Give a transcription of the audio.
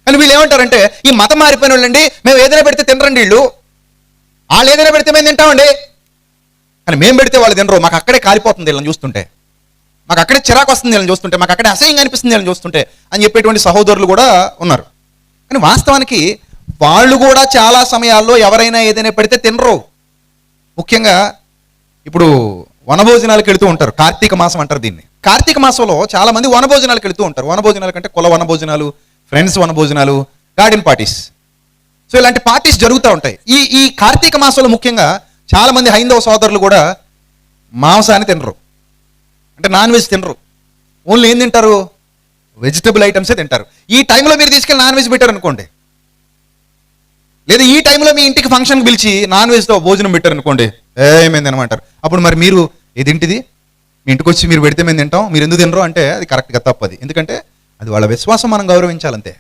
కానీ వీళ్ళు ఏమంటారంటే ఈ మతం మారిపోయిన వాళ్ళండి, మేము ఏదైనా పెడితే తినరండి వీళ్ళు, వాళ్ళు ఏదైనా పెడితే మేము తింటామండి, కానీ మేము పెడితే వాళ్ళు తినరు, మాకు అక్కడే కాలిపోతుంది వీళ్ళని చూస్తుంటే, మాకు అక్కడే చిరాకు వస్తుంది వీళ్ళని చూస్తుంటే, మాకు అక్కడే అసహ్యంగా అనిపిస్తుంది వీళ్ళని చూస్తుంటే అని చెప్పేటువంటి సహోదరులు కూడా ఉన్నారు. కానీ వాస్తవానికి వాళ్ళు కూడా చాలా సమయాల్లో ఎవరైనా ఏదైనా పెడితే తినరు. ముఖ్యంగా ఇప్పుడు వనభోజనాలకు వెళుతూ ఉంటారు, కార్తీక మాసం అంటారు దీన్ని. కార్తీక మాసంలో చాలా మంది వనభోజనాలకు వెళుతూ ఉంటారు. వనభోజనాల కంటే కుల వనభోజనాలు, ఫ్రెండ్స్ వనభోజనాలు, గార్డెన్ పార్టీస్, సో ఇలాంటి పార్టీస్ జరుగుతూ ఉంటాయి. ఈ కార్తీక మాసంలో ముఖ్యంగా చాలా మంది హైందవ సోదరులు కూడా మాంసాన్ని తినరు, అంటే నాన్ వెజ్ తినరు. ఓన్లీ ఏం తింటారు? వెజిటబుల్ ఐటమ్సే తింటారు. ఈ టైంలో మీరు తీసుకెళ్ళి నాన్ వెజ్ పెట్టారు అనుకోండి, లేదా ఈ టైంలో మీ ఇంటికి ఫంక్షన్కి పిలిచి నాన్ వెజ్తో భోజనం పెట్టారు అనుకోండి, ఏమైంది అనమాటారు. అప్పుడు మరి మీరు ఇదేంటిది, మీ ఇంటికి వచ్చి మీరు పెడితే మేము తింటాం, మీరు ఎందుకు తినరు అంటే అది కరెక్ట్గా తప్పది. ఎందుకంటే అది వాళ్ళ విశ్వాసం మనం గౌరవించాలంతే.